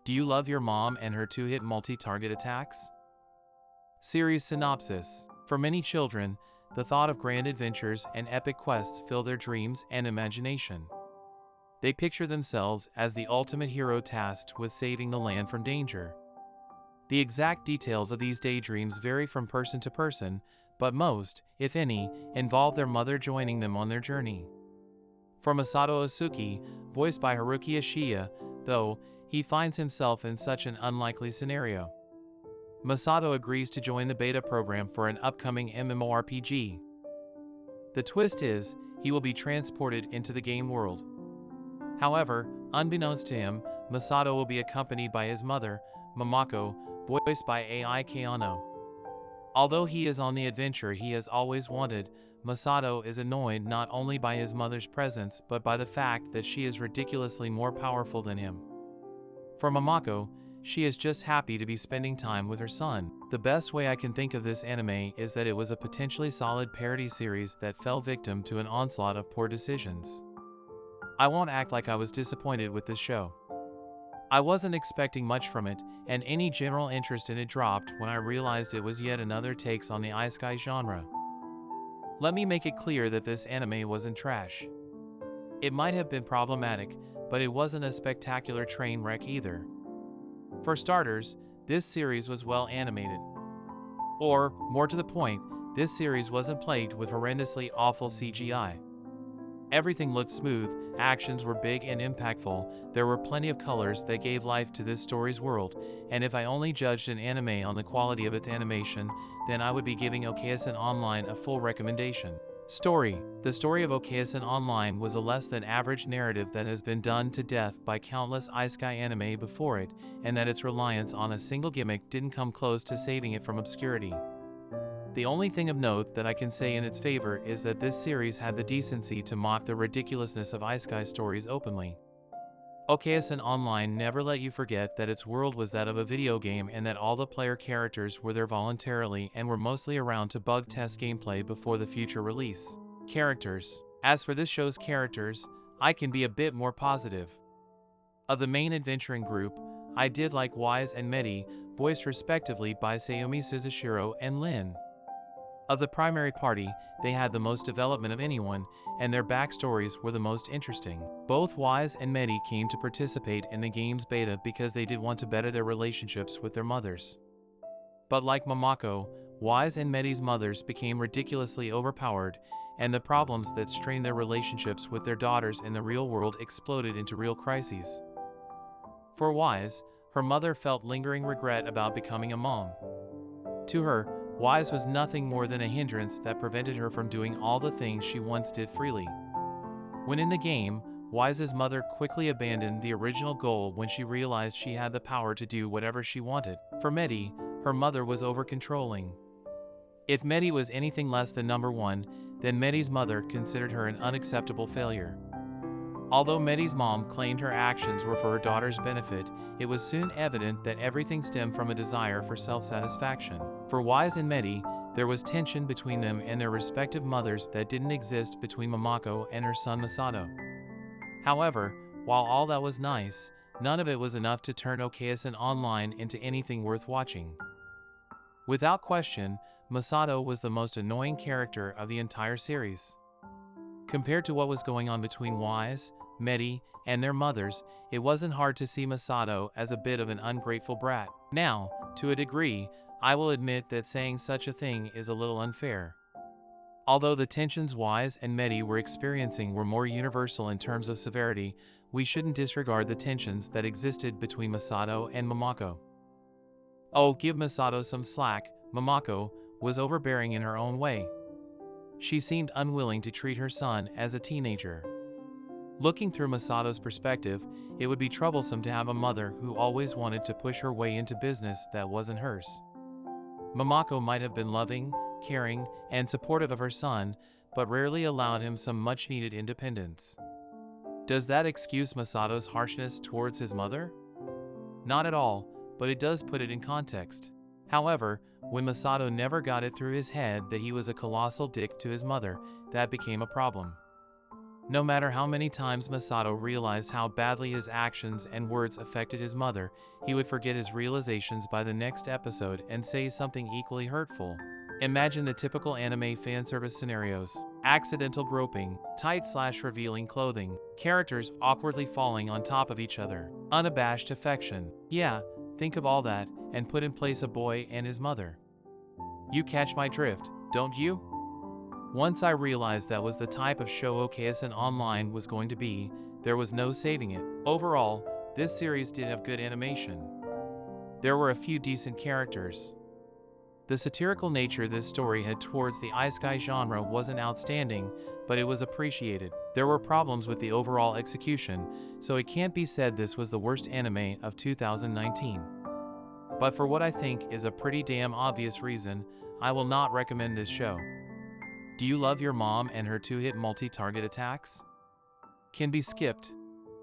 Do you love your mom and her two-hit multi-target attacks? Series synopsis. For many children, the thought of grand adventures and epic quests fill their dreams and imagination. They picture themselves as the ultimate hero tasked with saving the land from danger. The exact details of these daydreams vary from person to person, but most, if any, involve their mother joining them on their journey. For Masato Osuki, voiced by Haruki Ishiya, though, he finds himself in such an unlikely scenario. Masato agrees to join the beta program for an upcoming MMORPG. The twist is, he will be transported into the game world. However, unbeknownst to him, Masato will be accompanied by his mother, Momoko, voiced by Ai Kayano. Although he is on the adventure he has always wanted, Masato is annoyed not only by his mother's presence but by the fact that she is ridiculously more powerful than him. For Momoko, she is just happy to be spending time with her son. The best way I can think of this anime is that it was a potentially solid parody series that fell victim to an onslaught of poor decisions. I won't act like I was disappointed with this show. I wasn't expecting much from it, and any general interest in it dropped when I realized it was yet another take on the isekai genre. Let me make it clear that this anime wasn't trash. It might have been problematic, but it wasn't a spectacular train wreck either. For starters, this series was well animated. Or, more to the point, this series wasn't plagued with horrendously awful CGI. Everything looked smooth, actions were big and impactful, there were plenty of colors that gave life to this story's world, and if I only judged an anime on the quality of its animation, then I would be giving Okaisen Online a full recommendation. Story. The story of Okaisen Online was a less than average narrative that has been done to death by countless isekai anime before it, and that its reliance on a single gimmick didn't come close to saving it from obscurity. The only thing of note that I can say in its favor is that this series had the decency to mock the ridiculousness of isekai stories openly. Okaisen Online never let you forget that its world was that of a video game and that all the player characters were there voluntarily and were mostly around to bug test gameplay before the future release. Characters. As for this show's characters, I can be a bit more positive. Of the main adventuring group, I did like Wise and Medi, voiced respectively by Sayumi Suzushiro and Lin. Of the primary party, they had the most development of anyone, and their backstories were the most interesting. Both Wise and Medi came to participate in the game's beta because they did want to better their relationships with their mothers. But like Momoko, Wise and Medi's mothers became ridiculously overpowered, and the problems that strained their relationships with their daughters in the real world exploded into real crises. For Wise, her mother felt lingering regret about becoming a mom. To her, Wise was nothing more than a hindrance that prevented her from doing all the things she once did freely. When in the game, Wise's mother quickly abandoned the original goal when she realized she had the power to do whatever she wanted. For Medi, her mother was over-controlling. If Medi was anything less than number one, then Medi's mother considered her an unacceptable failure. Although Medi's mom claimed her actions were for her daughter's benefit, it was soon evident that everything stemmed from a desire for self-satisfaction. For Wise and Medi, there was tension between them and their respective mothers that didn't exist between Momoko and her son Masato. However, while all that was nice, none of it was enough to turn Okaisen Online into anything worth watching. Without question, Masato was the most annoying character of the entire series. Compared to what was going on between Wise, Medi, and their mothers, it wasn't hard to see Masato as a bit of an ungrateful brat. Now, to a degree, I will admit that saying such a thing is a little unfair. Although the tensions Wise and Medi were experiencing were more universal in terms of severity, we shouldn't disregard the tensions that existed between Masato and Momoko. Oh, give Masato some slack, Momoko was overbearing in her own way. She seemed unwilling to treat her son as a teenager. Looking through Masato's perspective, it would be troublesome to have a mother who always wanted to push her way into business that wasn't hers. Momoko might have been loving, caring, and supportive of her son, but rarely allowed him some much-needed independence. Does that excuse Masato's harshness towards his mother? Not at all, but it does put it in context. However, when Masato never got it through his head that he was a colossal dick to his mother, that became a problem. No matter how many times Masato realized how badly his actions and words affected his mother, he would forget his realizations by the next episode and say something equally hurtful. Imagine the typical anime fanservice scenarios. Accidental groping, tight/revealing clothing, characters awkwardly falling on top of each other, unabashed affection. Yeah, think of all that, and put in place a boy and his mother. You catch my drift, don't you? Once I realized that was the type of show OKSN Online was going to be, there was no saving it. Overall, this series did have good animation. There were a few decent characters. The satirical nature this story had towards the isekai genre wasn't outstanding, but it was appreciated. There were problems with the overall execution, so it can't be said this was the worst anime of 2019. But for what I think is a pretty damn obvious reason, I will not recommend this show. Do you love your mom and her two-hit multi-target attacks? Can be skipped.